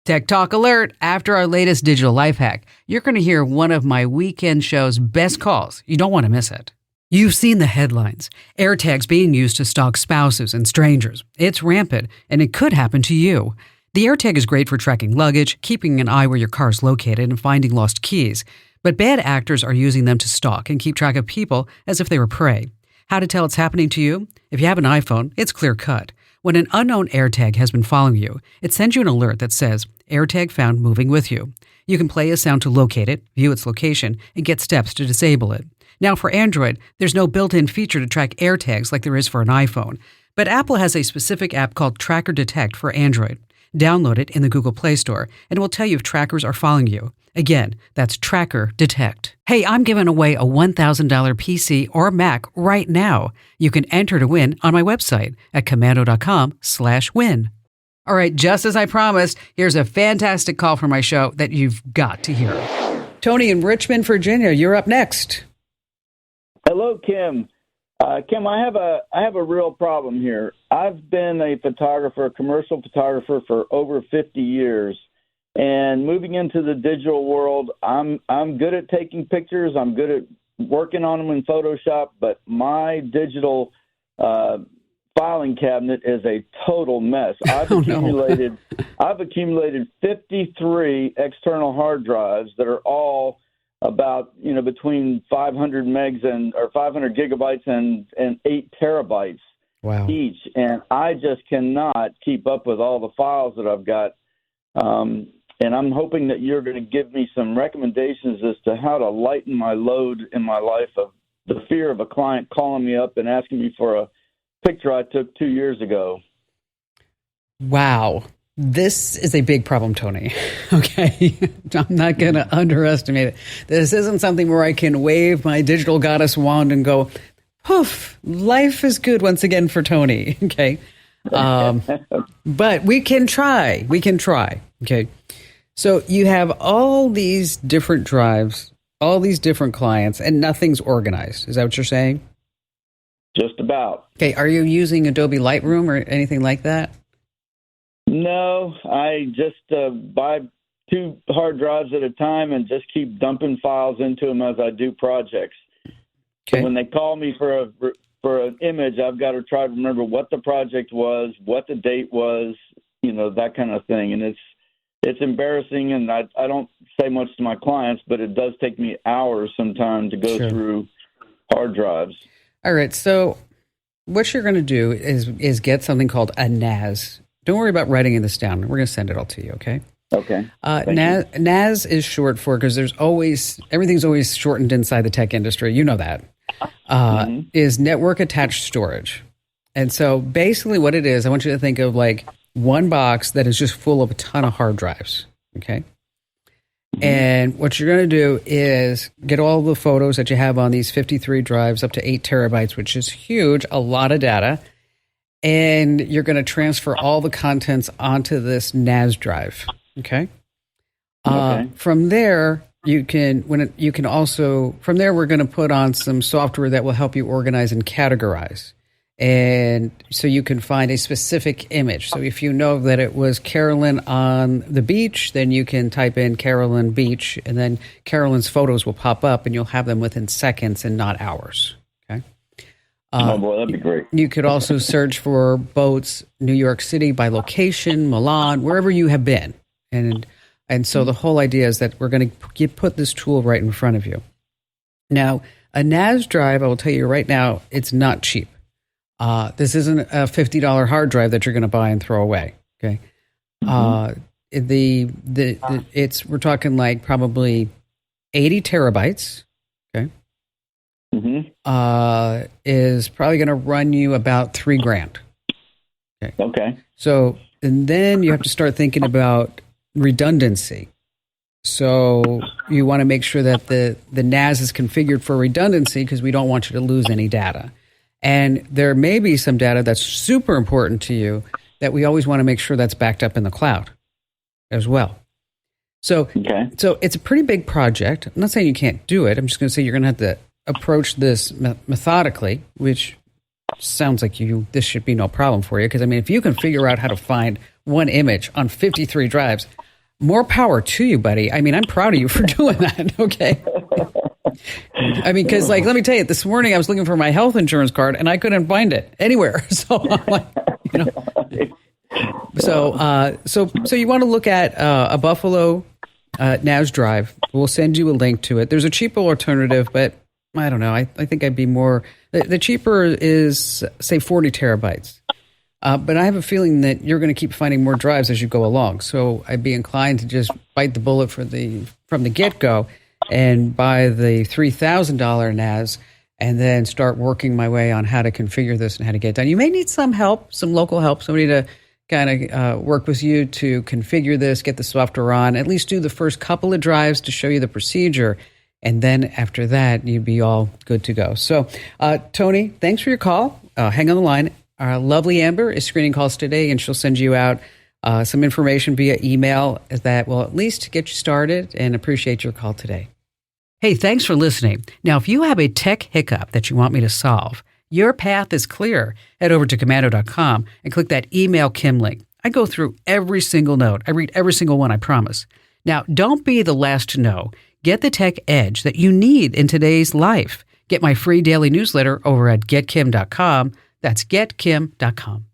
Tech Talk Alert. After our latest digital life hack, you're going to hear one of my weekend show's best calls. You don't want to miss it. You've seen the headlines. AirTags being used to stalk spouses and strangers. It's rampant, and it could happen to you. The AirTag is great for tracking luggage, keeping an eye where your car is located, and finding lost keys. But bad actors are using them to stalk and keep track of people as if they were prey. How to tell it's happening to you? If you have an iPhone, it's clear-cut. When an unknown AirTag has been following you, it sends you an alert that says, AirTag found moving with you. You can play a sound to locate it, view its location, and get steps to disable it. Now for Android, there's no built-in feature to track AirTags like there is for an iPhone. But Apple has a specific app called Tracker Detect for Android. Download it in the Google Play Store, and it will tell you if trackers are following you. Again, that's Tracker Detect. Hey, I'm giving away a $1,000 PC or Mac right now. You can enter to win on my website at komando.com/win. All right, just as I promised, here's a fantastic call from my show that you've got to hear. Tony in Richmond, Virginia, you're up next. Hello, Kim. Kim, I have a real problem here. I've been a photographer, a commercial photographer for over 50 years. And moving into the digital world, I'm good at taking pictures. I'm good at working on them in Photoshop, but my digital filing cabinet is a total mess. I've accumulated 53 external hard drives that are all about, between 500 megs or 500 gigabytes and 8 terabytes each. And I just cannot keep up with all the files that I've got. And I'm hoping that you're going to give me some recommendations as to how to lighten my load in my life of the fear of a client calling me up and asking me for a picture I took 2 years ago. Wow. This is a big problem, Tony. Okay. I'm not going to underestimate it. This isn't something where I can wave my digital goddess wand and go, poof, life is good once again for Tony. Okay. But we can try. Okay. So you have all these different drives, all these different clients, and nothing's organized. Is that what you're saying? Just about. Okay. Are you using Adobe Lightroom or anything like that? No, I just buy 2 hard drives at a time and just keep dumping files into them as I do projects. Okay. So when they call me for an image, I've got to try to remember what the project was, what the date was, that kind of thing. And it's embarrassing, and I don't say much to my clients, but it does take me hours sometimes to go through hard drives. All right. So what you're going to do is get something called a NAS. Don't worry about writing this down. We're going to send it all to you, okay? Okay. NAS is short for, because everything's always shortened inside the tech industry. You know that. Is network attached storage. And so basically what it is, I want you to think of like one box that is just full of a ton of hard drives, okay? And what you're going to do is get all the photos that you have on these 53 drives up to 8 terabytes, which is huge, a lot of data. And you're going to transfer all the contents onto this NAS drive, okay? From there, we're going to put on some software that will help you organize and categorize. And so you can find a specific image. So if you know that it was Carolyn on the beach, then you can type in Carolyn Beach, and then Carolyn's photos will pop up, and you'll have them within seconds and not hours. Okay. Oh boy, that'd be great. You could also search for boats, New York City by location, Milan, wherever you have been. And so the whole idea is that we're going to put this tool right in front of you. Now, a NAS drive, I will tell you right now, it's not cheap. This isn't a $50 hard drive that you're going to buy and throw away. Okay. We're talking like probably 80 terabytes. Okay. Is probably going to run you about $3,000. Okay. So, and then you have to start thinking about redundancy. So you want to make sure that the NAS is configured for redundancy, because we don't want you to lose any data. And there may be some data that's super important to you that we always want to make sure that's backed up in the cloud as well. So it's a pretty big project. I'm not saying you can't do it. I'm just going to say you're going to have to approach this methodically, which sounds like this should be no problem for you. Because, I mean, if you can figure out how to find one image on 53 drives, More power to you, buddy. I mean, I'm proud of you for doing that. Okay. I mean, because let me tell you, this morning I was looking for my health insurance card and I couldn't find it anywhere. So I'm like, so you want to look at a Buffalo NAS drive. We'll send you a link to it. There's a cheaper alternative, but I don't know. I think I'd be more. The cheaper is, say, 40 terabytes. But I have a feeling that you're going to keep finding more drives as you go along. So I'd be inclined to just bite the bullet from the get-go and buy the $3,000 NAS and then start working my way on how to configure this and how to get it done. You may need some help, some local help, somebody to kind of work with you to configure this, get the software on, at least do the first couple of drives to show you the procedure. And then after that, you'd be all good to go. So, Tony, thanks for your call. Hang on the line. Our lovely Amber is screening calls today, and she'll send you out some information via email that will at least get you started, and appreciate your call today. Hey, thanks for listening. Now, if you have a tech hiccup that you want me to solve, your path is clear. Head over to Komando.com and click that email Kim link. I go through every single note. I read every single one, I promise. Now, don't be the last to know. Get the tech edge that you need in today's life. Get my free daily newsletter over at GetKim.com. That's GetKim.com.